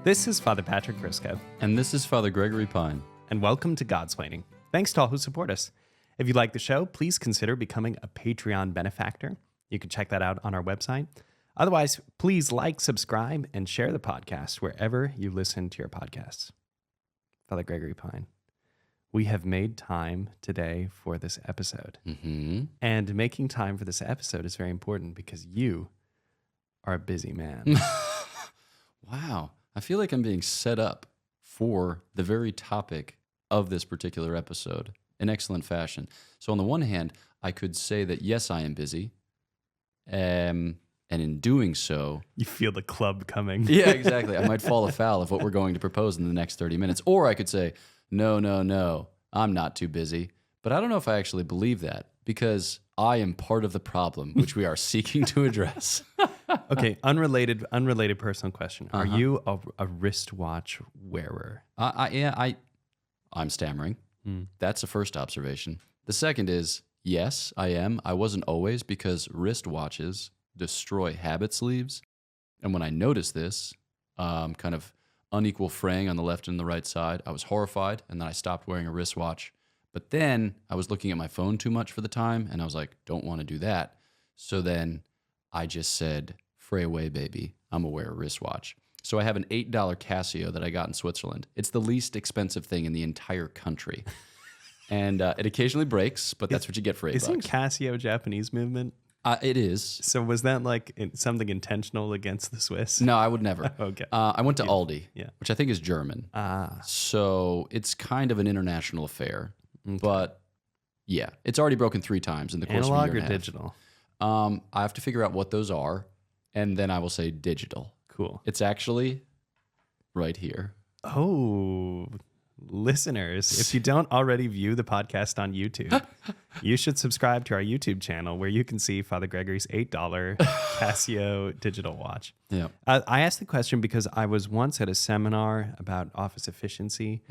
This is Father Patrick Briscoe. And this is Father Gregory Pine. And welcome to Godsplaining. Thanks to all who support us. If you like the show, please consider becoming a Patreon benefactor. You can check that out on our website. Otherwise, please like, subscribe, and share the podcast wherever you listen to your podcasts. Father Gregory Pine, we have made time today for this episode. Mm-hmm. And making time for this episode is very important because you are a busy man. Wow. I feel like I'm being set up for the very topic of this particular episode in excellent fashion. So on the one hand, I could say that yes, I am busy. And in doing so... You feel the club coming. Yeah, exactly. I might fall afoul of what we're going to propose in the next 30 minutes. Or I could say, no, I'm not too busy. But I don't know if I actually believe that because I am part of the problem, which we are seeking to address. Okay, unrelated personal question. Are you a wristwatch wearer? I'm stammering. That's the first observation. The second is, yes, I am. I wasn't always because wristwatches destroy habit sleeves. And when I noticed this, kind of unequal fraying on the left and the right side, I was horrified, and then I stopped wearing a wristwatch. But then I was looking at my phone too much for the time, and I was like, don't want to do that. So then I just said, fray away, baby. I'm going to wear a wristwatch. So I have an $8 Casio that I got in Switzerland. It's the least expensive thing in the entire country. And it occasionally breaks, but that's what you get for $8. Isn't Casio Japanese movement? It is. So was that like something intentional against the Swiss? No, I would never. Okay. I went to Aldi, Yeah. which I think is German. So it's kind of an international affair. Okay. But yeah, it's already broken 3 times in the course of a Analog year or and a half. digital? I have to figure out what those are, and then I will say digital. Cool. It's actually right here. Oh, listeners, if you don't already view the podcast on YouTube, you should subscribe to our YouTube channel where you can see Father Gregory's $8 Casio digital watch. Yeah. I asked the question because I was once at a seminar about office efficiency,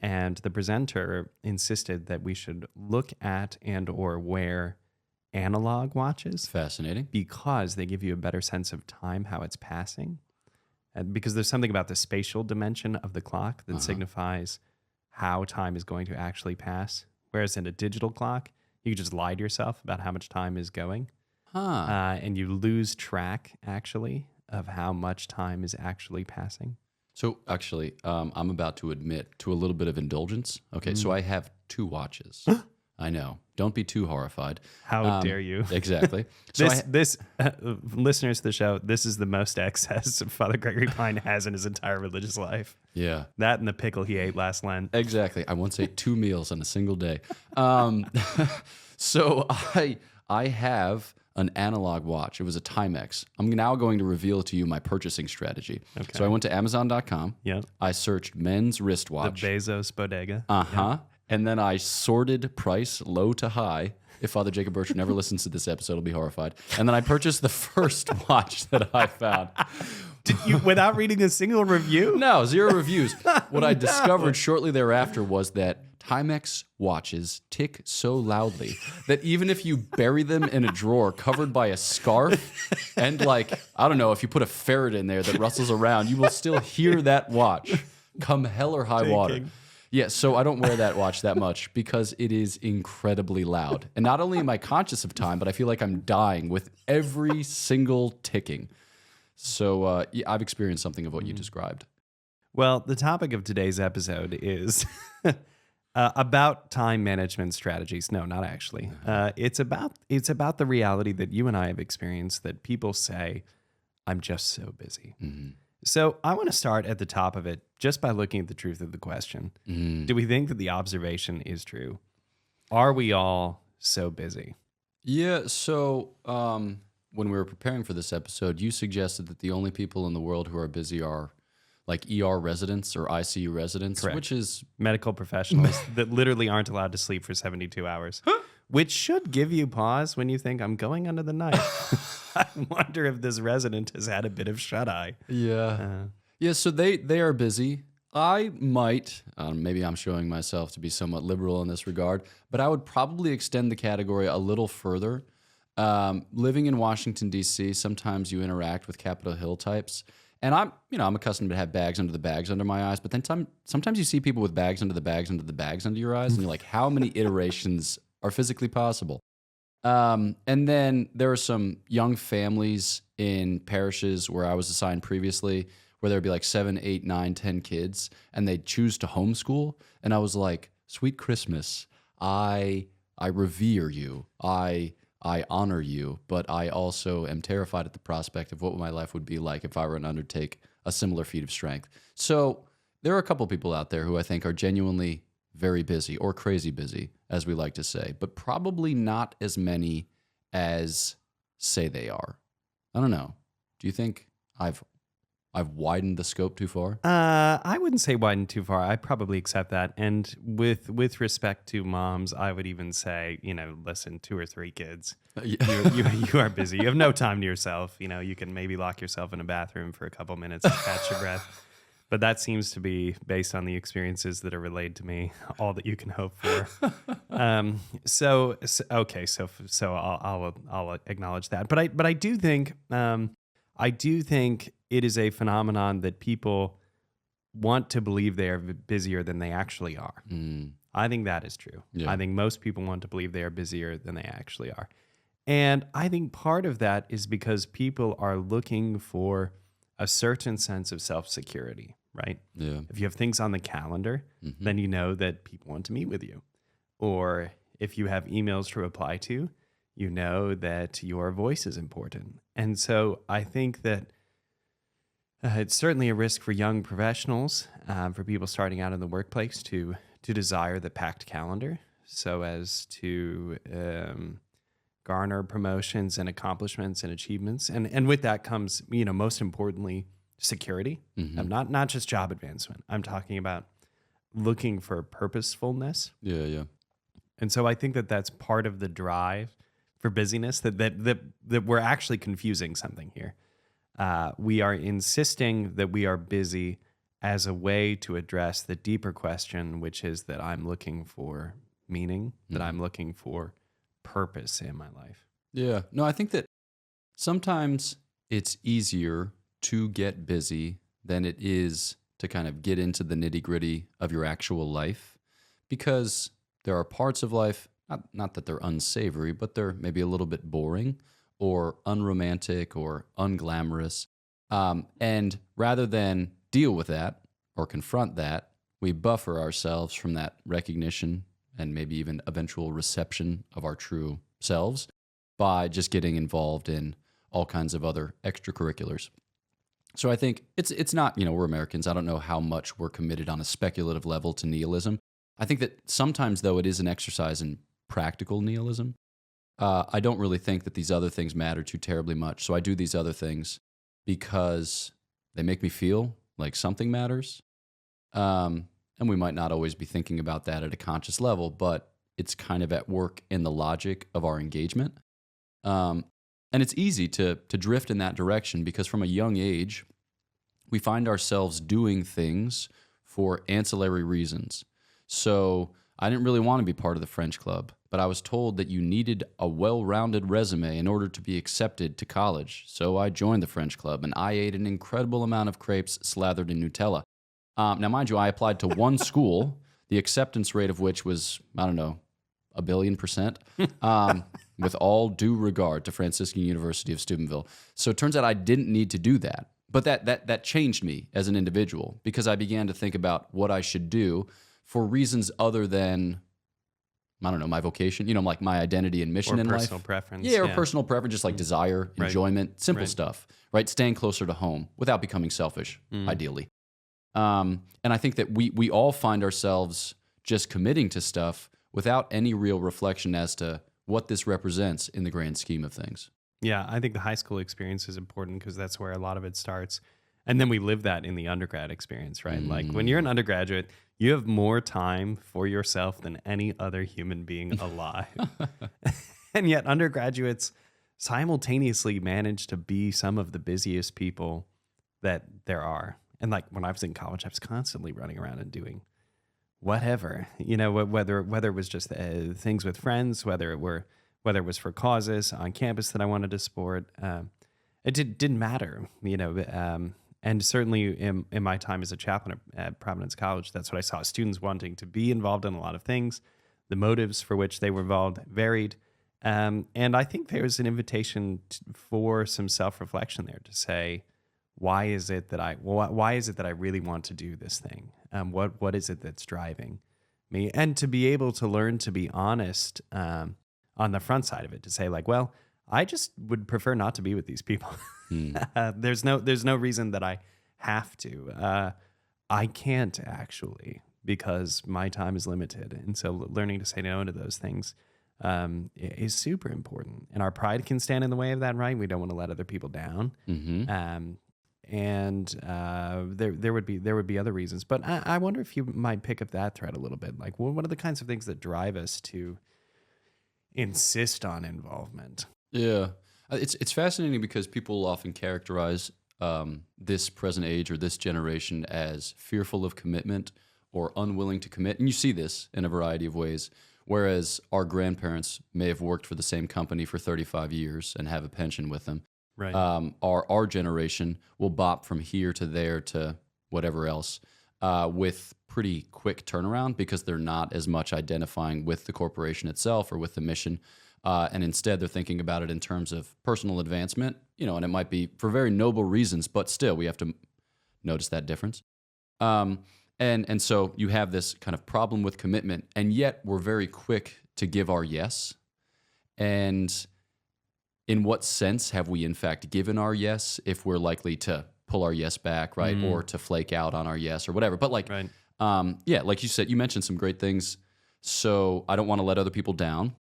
and the presenter insisted that we should look at and or wear analog watches Fascinating. because they give you a better sense of time, how it's passing. And because there's something about the spatial dimension of the clock that signifies how time is going to actually pass. Whereas in a digital clock, you can just lie to yourself about how much time is going. And you lose track, actually, of how much time is actually passing. So actually, I'm about to admit to a little bit of indulgence. Okay, so I have 2 watches. I know. Don't be too horrified. How dare you? Exactly. So Listeners to the show, this is the most excess Father Gregory Pine has in his entire religious life. yeah. That and the pickle he ate last Lent. Exactly. I once ate 2 meals on a single day. So I have an analog watch. It was a Timex. I'm now going to reveal to you my purchasing strategy. Okay. So I went to Amazon.com. Yeah. I searched men's The wristwatch. Bezos bodega. And then I sorted price low to high. If Father Jacob Birch never listens to this episode, he'll be horrified. And then I purchased the first watch that I found. Without reading a single review? No, 0 reviews. What I discovered shortly thereafter was that Timex watches tick so loudly that even if you bury them in a drawer covered by a scarf and like, I don't know, if you put a ferret in there that rustles around, you will still hear that watch come hell or high water. Yeah, so I don't wear that watch that much because it is incredibly loud. And not only am I conscious of time, but I feel like I'm dying with every single ticking. So yeah, I've experienced something of what you described. Well, the topic of today's episode is about time management strategies. No, not actually. It's about the reality that you and I have experienced that people say, I'm just so busy. So I want to start at the top of it just by looking at the truth of the question. Do we think that the observation is true? Are we all so busy? Yeah, so when we were preparing for this episode, you suggested that the only people in the world who are busy are like ER residents or ICU residents, Correct. which is... Medical professionals that literally aren't allowed to sleep for 72 hours, which should give you pause when you think, I'm going under the knife. I wonder if this resident has had a bit of shut-eye. Yeah. Yeah, so they are busy. I might, maybe I'm showing myself to be somewhat liberal in this regard, but I would probably extend the category a little further. Living in Washington, D.C., sometimes you interact with Capitol Hill types, And I'm accustomed to have bags under the bags under my eyes, but then sometimes you see people with bags under the bags under the bags under your eyes, and you're like, how many iterations are physically possible? And then there are some young families in parishes where I was assigned previously, where there'd be like 7, 8, 9, 10 kids, and they'd choose to homeschool. And I was like, sweet Christmas, I revere you. I honor you, but I also am terrified at the prospect of what my life would be like if I were to undertake a similar feat of strength. So there are a couple people out there who I think are genuinely very busy, or crazy busy, as we like to say, but probably not as many as say they are. I don't know. Do you think I've widened the scope too far? I wouldn't say widened too far. I probably accept that. And with respect to moms, I would even say, listen, 2 or 3 kids, you are busy. You have no time to yourself. You can maybe lock yourself in a bathroom for a couple minutes to catch your breath. But that seems to be, based on the experiences that are relayed to me, all that you can hope for. So I'll acknowledge that. But I do think it is a phenomenon that people want to believe they are busier than they actually are. I think that is true. Yeah. I think most people want to believe they are busier than they actually are. And I think part of that is because people are looking for a certain sense of self-security, right? Yeah. If you have things on the calendar, then you know that people want to meet with you. Or if you have emails to reply to, you know that your voice is important. And so I think that it's certainly a risk for young professionals, for people starting out in the workplace to desire the packed calendar so as to garner promotions and accomplishments and achievements. And with that comes, most importantly, security. Not just job advancement. I'm talking about looking for purposefulness. Yeah. And so I think that that's part of the drive for busyness, that we're actually confusing something here. We are insisting that we are busy as a way to address the deeper question, which is that I'm looking for meaning, that I'm looking for purpose in my life. Yeah. No, I think that sometimes it's easier to get busy than it is to kind of get into the nitty-gritty of your actual life, because there are parts of life, not that they're unsavory, but they're maybe a little bit boring or unromantic or unglamorous. And rather than deal with that or confront that, we buffer ourselves from that recognition and maybe even eventual reception of our true selves by just getting involved in all kinds of other extracurriculars. So I think it's not, we're Americans. I don't know how much we're committed on a speculative level to nihilism. I think that sometimes, though, it is an exercise in practical nihilism. I don't really think that these other things matter too terribly much. So I do these other things because they make me feel like something matters. And we might not always be thinking about that at a conscious level, but it's kind of at work in the logic of our engagement. And it's easy to drift in that direction because from a young age, we find ourselves doing things for ancillary reasons. So I didn't really want to be part of the French club, but I was told that you needed a well-rounded resume in order to be accepted to college. So I joined the French club, and I ate an incredible amount of crepes slathered in Nutella. Now, mind you, I applied to one school, the acceptance rate of which was, I don't know, 1 billion%, with all due regard to Franciscan University of Steubenville. So it turns out I didn't need to do that. But that changed me as an individual because I began to think about what I should do for reasons other than, I don't know, my vocation, like my identity and mission in life. Or personal preference. Yeah, or personal preference, just like desire, enjoyment, simple stuff, right? Staying closer to home without becoming selfish, ideally. And I think that we all find ourselves just committing to stuff without any real reflection as to what this represents in the grand scheme of things. Yeah, I think the high school experience is important because that's where a lot of it starts. And then we live that in the undergrad experience, right? Like when you're an undergraduate, you have more time for yourself than any other human being alive. And yet undergraduates simultaneously manage to be some of the busiest people that there are. And like when I was in college, I was constantly running around and doing whatever, whether it was just things with friends, whether it was for causes on campus that I wanted to support. It didn't matter, And certainly in my time as a chaplain at Providence College, that's what I saw: students wanting to be involved in a lot of things. The motives for which they were involved varied. And I think there's an invitation for some self-reflection there to say, why is it that I really want to do this thing? What is it that's driving me? And to be able to learn to be honest on the front side of it, to say like, well, I just would prefer not to be with these people. There's no reason that I have to. I can't actually, because my time is limited. And so learning to say no to those things is super important. And our pride can stand in the way of that, right? We don't want to let other people down. And there would be other reasons. But I wonder if you might pick up that thread a little bit. Like, what are the kinds of things that drive us to insist on involvement? Yeah. It's fascinating because people often characterize this present age or this generation as fearful of commitment or unwilling to commit. And you see this in a variety of ways. Whereas our grandparents may have worked for the same company for 35 years and have a pension with them. Right. Our generation will bop from here to there to whatever else with pretty quick turnaround, because they're not as much identifying with the corporation itself or with the mission. And instead, they're thinking about it in terms of personal advancement, and it might be for very noble reasons, but still, we have to notice that difference. And so you have this kind of problem with commitment, and yet we're very quick to give our yes. And in what sense have we, in fact, given our yes if we're likely to pull our yes back, right? Or to flake out on our yes or whatever. But like, Right. Like you said, you mentioned some great things. So I don't want to let other people down.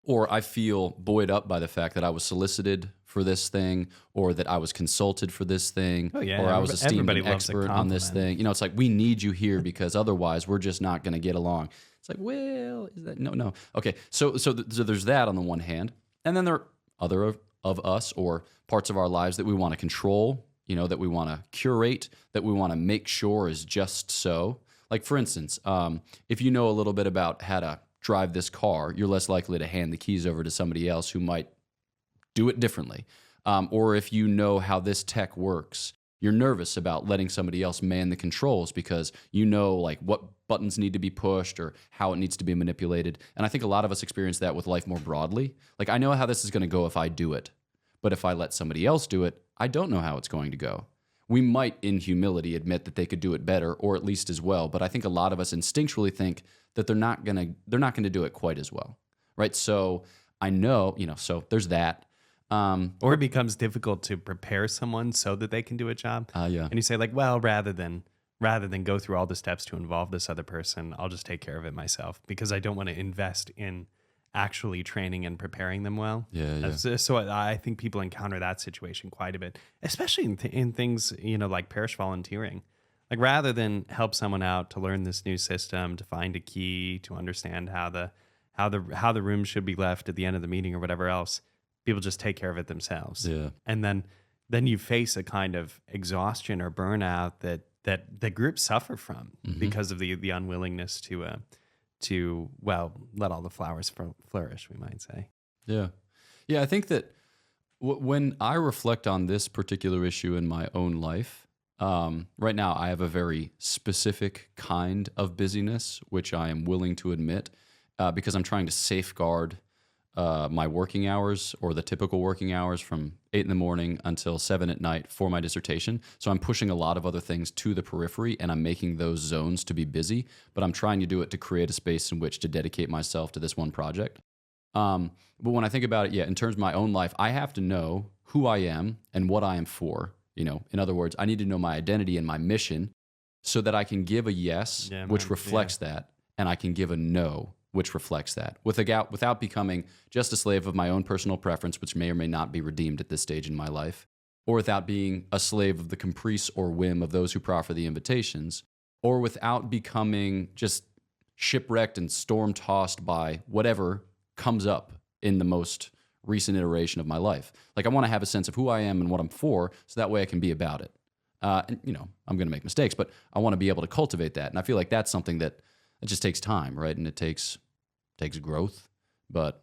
Or I feel buoyed up by the fact that I was solicited for this thing, or that I was consulted for this thing, Oh, yeah. or I was esteemed Everybody an loves a expert on this compliment. thing. It's like, we need you here because otherwise we're just not going to get along. It's like, well, is that no? Okay, so there's that on the one hand, and then there are other of us or parts of our lives that we want to control, that we want to curate, that we want to make sure is just so. Like, for instance, if you know a little bit about how to drive this car, you're less likely to hand the keys over to somebody else who might do it differently. Or if you know how this tech works, you're nervous about letting somebody else man the controls because you know like what buttons need to be pushed or how it needs to be manipulated. And I think a lot of us experience that with life more broadly. Like, I know how this is going to go if I do it, but if I let somebody else do it, I don't know how it's going to go. We might, in humility, admit that they could do it better or at least as well, but I think a lot of us instinctually think that they're not gonna do it quite as well, right? So I know, so there's that. Or it becomes difficult to prepare someone so that they can do a job. Yeah. And you say like, well, rather than go through all the steps to involve this other person, I'll just take care of it myself because I don't want to invest in actually training and preparing them well. Yeah. So I think people encounter that situation quite a bit, especially in things, like parish volunteering. Like, rather than help someone out to learn this new system, to find a key, to understand how the room should be left at the end of the meeting or whatever else, people just take care of it themselves. Yeah. And then you face a kind of exhaustion or burnout that groups suffer from because of the unwillingness to let all the flowers flourish, we might say. Yeah. I think that when I reflect on this particular issue in my own life, right now I have a very specific kind of busyness, which I am willing to admit, because I'm trying to safeguard my working hours, or the typical working hours from 8 in the morning until 7 at night for my dissertation. So I'm pushing a lot of other things to the periphery, and I'm making those zones to be busy, but I'm trying to do it to create a space in which to dedicate myself to this one project. But when I think about it, in terms of my own life, I have to know who I am and what I am for. In other words, I need to know my identity and my mission so that I can give a yes, which reflects that, and I can give a no, which reflects that, without becoming just a slave of my own personal preference, which may or may not be redeemed at this stage in my life, or without being a slave of the caprice or whim of those who proffer the invitations, or without becoming just shipwrecked and storm-tossed by whatever comes up in the most recent iteration of my life. Like, I want to have a sense of who I am and what I'm for, so that way I can be about it. And I'm going to make mistakes, but I want to be able to cultivate that. And I feel like that's something that it just takes time, right? And it takes growth. But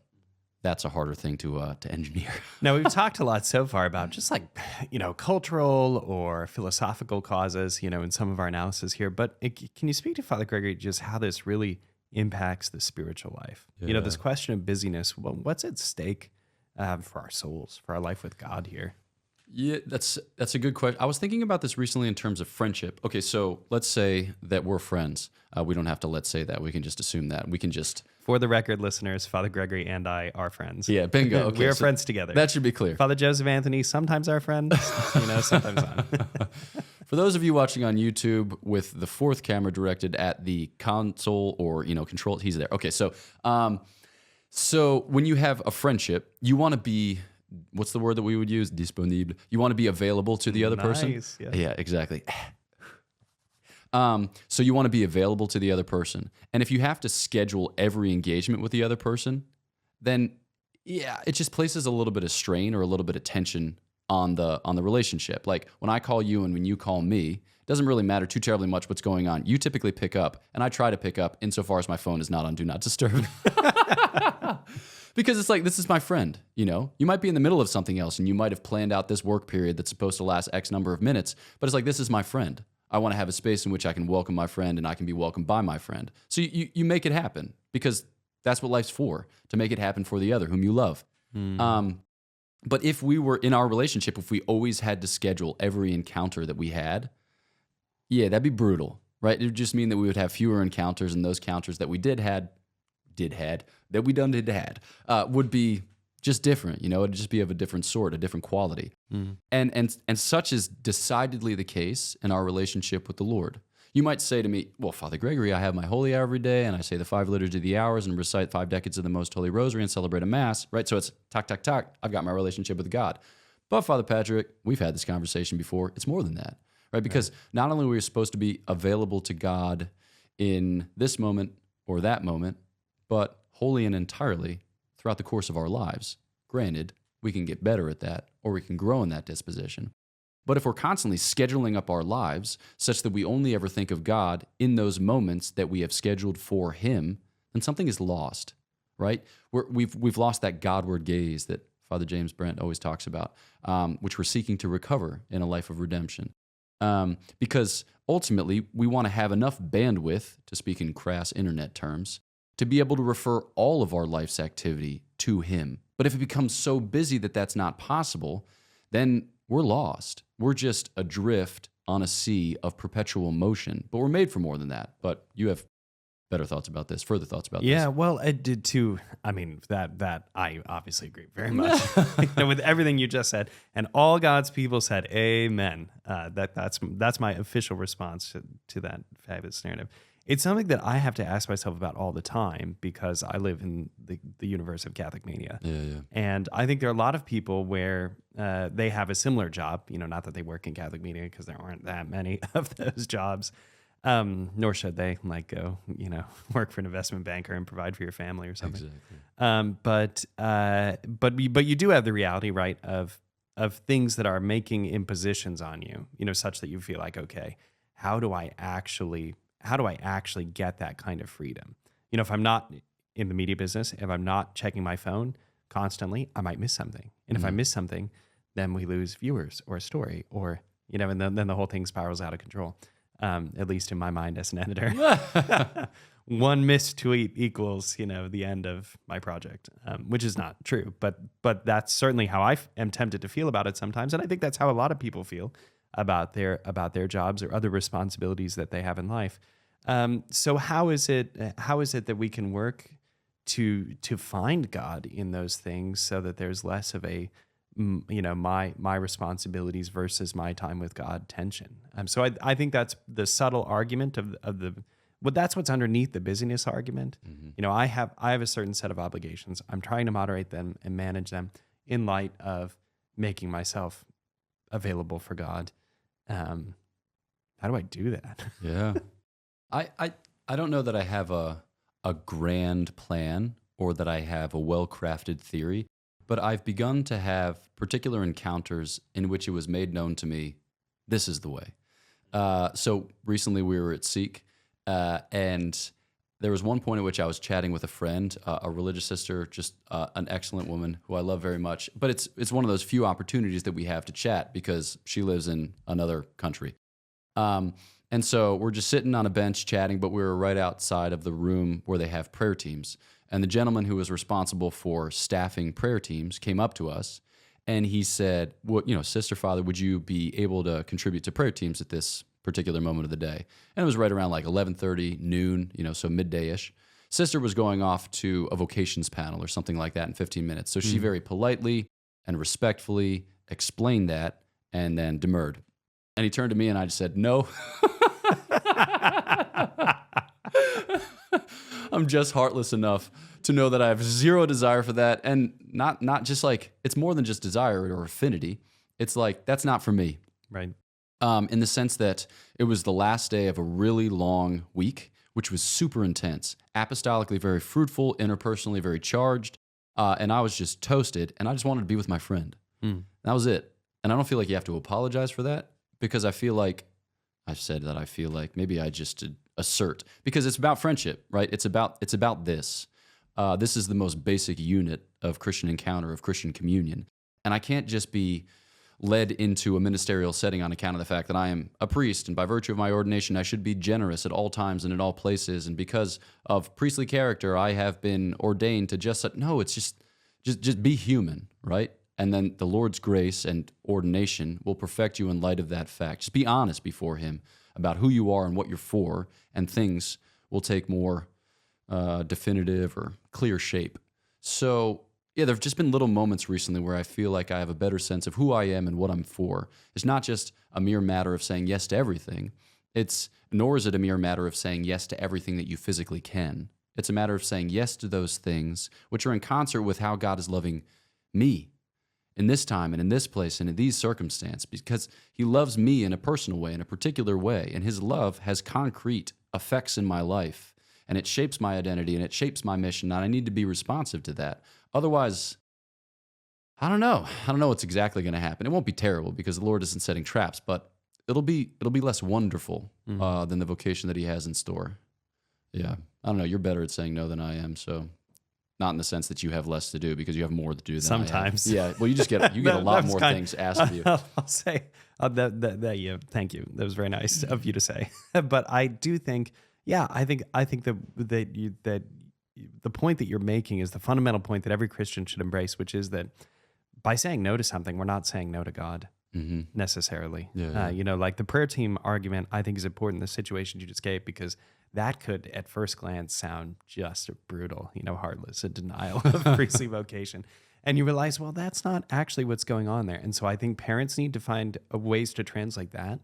that's a harder thing to engineer. Now, we've talked a lot so far about just like, cultural or philosophical causes, in some of our analysis here. But can you speak to Father Gregory just how this really impacts the spiritual life? Yeah. This question of busyness, what's at stake for our souls, for our life with God here? Yeah, that's a good question. I was thinking about this recently in terms of friendship. Okay, so let's say that we're friends. We don't have to let's say that. We can just assume that. We can just... For the record, listeners, Father Gregory and I are friends. Yeah, bingo. Okay, we are friends together. That should be clear. Father Joseph Anthony, sometimes our friend, sometimes not. For those of you watching on YouTube with the fourth camera directed at the console or, control, he's there. Okay, so when you have a friendship, you want to be... What's the word that we would use? Disponible. You want to be available to the other person? Yeah, exactly. So you want to be available to the other person. And if you have to schedule every engagement with the other person, then it just places a little bit of strain or a little bit of tension on the relationship. Like when I call you and when you call me, it doesn't really matter too terribly much what's going on. You typically pick up, and I try to pick up insofar as my phone is not on Do Not Disturb. Because it's like, this is my friend, You might be in the middle of something else, and you might have planned out this work period that's supposed to last X number of minutes, but it's like, this is my friend. I want to have a space in which I can welcome my friend and I can be welcomed by my friend. So you make it happen because that's what life's for, to make it happen for the other whom you love. But if we were in our relationship, if we always had to schedule every encounter that we had, that'd be brutal, right? It would just mean that we would have fewer encounters, and those encounters that we would be just different, it'd just be of a different sort, a different quality. And such is decidedly the case in our relationship with the Lord. You might say to me, well, Father Gregory, I have my holy hour every day, and I say the 5 liturgy of the hours and recite 5 decades of the Most Holy Rosary and celebrate a Mass, right? So it's talk, talk, talk. I've got my relationship with God. But Father Patrick, we've had this conversation before. It's more than that, right? Because not only are we supposed to be available to God in this moment or that moment, but wholly and entirely throughout the course of our lives. Granted, we can get better at that, or we can grow in that disposition. But if we're constantly scheduling up our lives such that we only ever think of God in those moments that we have scheduled for Him, then something is lost, right? We've lost that Godward gaze that Father James Brent always talks about, which we're seeking to recover in a life of redemption. Because ultimately, we want to have enough bandwidth, to speak in crass internet terms, to be able to refer all of our life's activity to Him. But if it becomes so busy that that's not possible, then we're lost. We're just adrift on a sea of perpetual motion. But we're made for more than that. But you have further thoughts about this. Yeah, well, I did too. I mean, that I obviously agree very much with everything you just said. And all God's people said, amen. That's my official response to that fabulous narrative. It's something that I have to ask myself about all the time because I live in the universe of Catholic mania. Yeah. And I think there are a lot of people where they have a similar job, not that they work in Catholic mania because there aren't that many of those jobs, nor should they go, work for an investment banker and provide for your family or something. Exactly. But you do have the reality, right, of things that are making impositions on you, such that you feel like, okay, how do I actually get that kind of freedom? If I'm not in the media business, if I'm not checking my phone constantly, I might miss something. And if I miss something, then we lose viewers or a story or, and then the whole thing spirals out of control, at least in my mind as an editor. One missed tweet equals, the end of my project, which is not true. But that's certainly how I am tempted to feel about it sometimes. And I think that's how a lot of people feel about their jobs or other responsibilities that they have in life. So how is it that we can work to find God in those things so that there's less of a my responsibilities versus my time with God tension? So I think that's the subtle argument of the that's what's underneath the busyness argument. Mm-hmm. I have a certain set of obligations. I'm trying to moderate them and manage them in light of making myself available for God. How do I do that? Yeah. I don't know that I have a grand plan or that I have a well-crafted theory, but I've begun to have particular encounters in which it was made known to me, this is the way. So recently we were at Seek, and there was one point at which I was chatting with a friend, a religious sister, just an excellent woman who I love very much. But it's one of those few opportunities that we have to chat because she lives in another country. And so we're just sitting on a bench chatting, but we were right outside of the room where they have prayer teams. And the gentleman who was responsible for staffing prayer teams came up to us and he said, well, Sister, Father, would you be able to contribute to prayer teams at this particular moment of the day? And it was right around like 11:30, noon, so midday-ish. Sister was going off to a vocations panel or something like that in 15 minutes. So she very politely and respectfully explained that and then demurred. And he turned to me and I just said, no. I'm just heartless enough to know that I have zero desire for that. And not just like, it's more than just desire or affinity. It's like, that's not for me. Right. In the sense that it was the last day of a really long week, which was super intense, apostolically very fruitful, interpersonally very charged. And I was just toasted and I just wanted to be with my friend. That was it. And I don't feel like you have to apologize for that because I feel like I've said that I feel like maybe I just assert because it's about friendship, right? It's about this. This is the most basic unit of Christian encounter, of Christian communion. And I can't just be led into a ministerial setting on account of the fact that I am a priest, and by virtue of my ordination, I should be generous at all times and at all places. And because of priestly character, I have been ordained to no, it's just be human, right? And then the Lord's grace and ordination will perfect you in light of that fact. Just be honest before Him about who you are and what you're for, and things will take more definitive or clear shape. So, yeah, there have just been little moments recently where I feel like I have a better sense of who I am and what I'm for. It's not just a mere matter of saying yes to everything. Nor is it a mere matter of saying yes to everything that you physically can. It's a matter of saying yes to those things which are in concert with how God is loving me in this time and in this place and in these circumstances, because He loves me in a personal way, in a particular way, and His love has concrete effects in my life, and it shapes my identity and it shapes my mission, and I need to be responsive to that. Otherwise, I don't know what's exactly going to happen. It won't be terrible because the Lord isn't setting traps, but it'll be less wonderful than the vocation that He has in store. Yeah, I don't know. You're better at saying no than I am, so. Not in the sense that you have less to do because you have more to do than sometimes. I have. Yeah, well, you get a lot more things asked of you. I'll say yeah, thank you. That was very nice of you to say. But I do think, I think that the point that you're making is the fundamental point that every Christian should embrace, which is that by saying no to something, we're not saying no to God necessarily. Yeah. Like the prayer team argument, I think is important in the situation you just gave because that could, at first glance, sound just brutal, heartless, a denial of priestly vocation. And you realize, well, that's not actually what's going on there. And so I think parents need to find ways to translate that,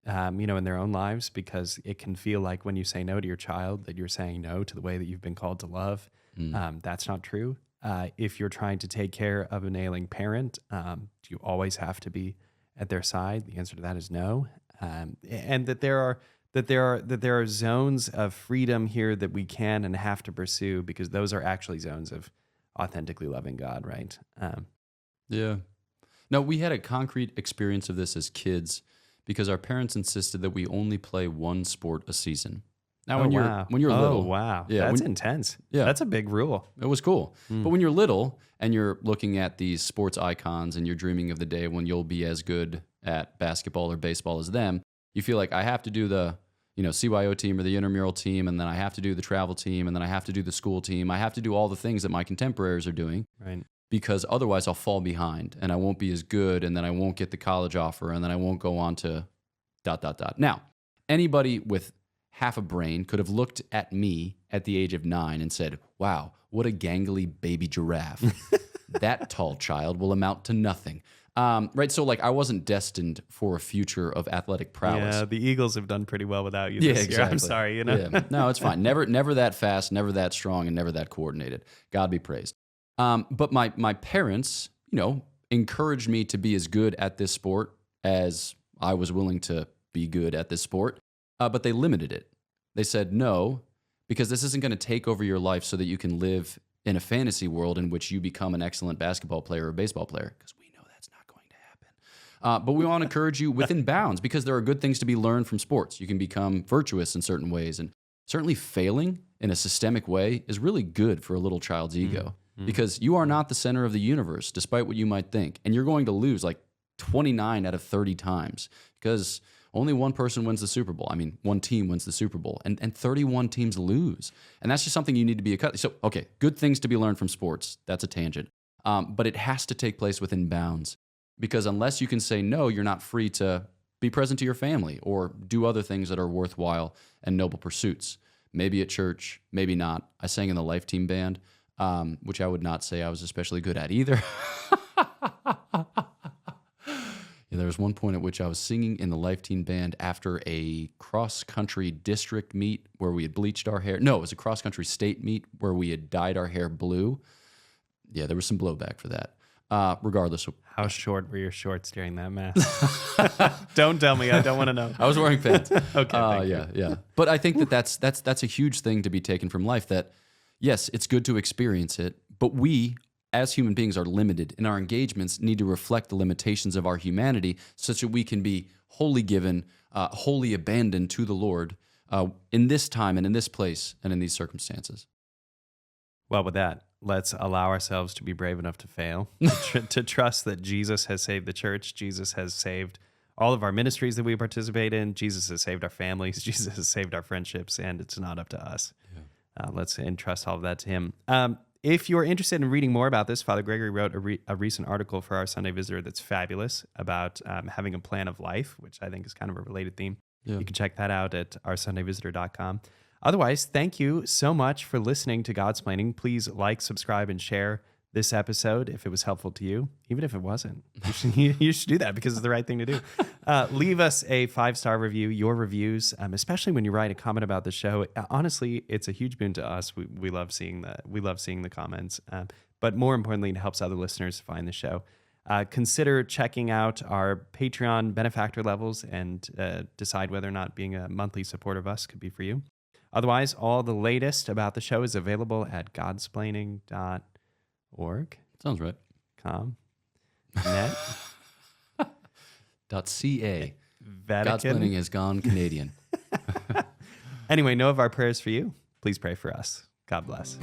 in their own lives, because it can feel like when you say no to your child that you're saying no to the way that you've been called to love. That's not true. If you're trying to take care of an ailing parent, do you always have to be at their side? The answer to that is no. And that there are zones of freedom here that we can and have to pursue because those are actually zones of authentically loving God, right? Yeah. No, we had a concrete experience of this as kids because our parents insisted that we only play one sport a season. Now, when you're little, wow, that's intense. Yeah, that's a big rule. It was cool. But when you're little and you're looking at these sports icons and you're dreaming of the day when you'll be as good at basketball or baseball as them, you feel like I have to do the CYO team or the intramural team, and then I have to do the travel team, and then I have to do the school team. I have to do all the things that my contemporaries are doing, right? Because otherwise I'll fall behind and I won't be as good, and then I won't get the college offer, and then I won't go on to ... Now, anybody with half a brain could have looked at me at the age of 9 and said, wow, what a gangly baby giraffe. That tall child will amount to nothing. Right, so I wasn't destined for a future of athletic prowess. Yeah, the Eagles have done pretty well without you this year. I'm sorry, Yeah. No, it's fine. Never that fast, never that strong, and never that coordinated. God be praised. But my parents, encouraged me to be as good at this sport as I was willing to be good at this sport. But they limited it. They said no, because this isn't going to take over your life so that you can live in a fantasy world in which you become an excellent basketball player or baseball player. Because we know that's not going to happen. But we want to encourage you within bounds because there are good things to be learned from sports. You can become virtuous in certain ways. And certainly failing in a systemic way is really good for a little child's ego because you are not the center of the universe, despite what you might think. And you're going to lose like 29 out of 30 times because only one person wins the Super Bowl. I mean, one team wins the Super Bowl and 31 teams lose. And that's just something you need to be accustomed. So, okay, good things to be learned from sports. That's a tangent. But it has to take place within bounds because unless you can say no, you're not free to be present to your family or do other things that are worthwhile and noble pursuits. Maybe at church, maybe not. I sang in the Life Team band, which I would not say I was especially good at either. There was one point at which I was singing in the Life Team band after a cross-country district meet where we had bleached our hair. No, it was a cross-country state meet where we had dyed our hair blue. Yeah, there was some blowback for that. Regardless. How short were your shorts during that mass? Don't tell me. I don't want to know. I was wearing pants. Okay. Yeah. But I think that's a huge thing to be taken from life that, yes, it's good to experience it, but we, as human beings, are limited, and our engagements need to reflect the limitations of our humanity such that we can be wholly given, wholly abandoned to the Lord in this time and in this place and in these circumstances. Well, with that, let's allow ourselves to be brave enough to fail, to trust that Jesus has saved the church. Jesus has saved all of our ministries that we participate in. Jesus has saved our families. Jesus has saved our friendships, and it's not up to us. Yeah. Let's entrust all of that to him. If you're interested in reading more about this, Father Gregory wrote a recent article for our Sunday Visitor that's fabulous about having a plan of life, which I think is kind of a related theme. Yeah. You can check that out at oursundayvisitor.com. Otherwise, thank you so much for listening to Godsplaining. Please like, subscribe, and share this episode if it was helpful to you. Even if it wasn't, you should do that because it's the right thing to do. Leave us a 5-star review. Your reviews, especially when you write a comment about the show, honestly, it's a huge boon to us. We love seeing the comments, but more importantly, it helps other listeners find the show. Consider checking out our Patreon benefactor levels and decide whether or not being a monthly supporter of us could be for you. Otherwise, all the latest about the show is available at godsplaining.org. Sounds right. .net. .ca. Vatican. Godsplaining has gone Canadian. Anyway, know of our prayers for you. Please pray for us. God bless.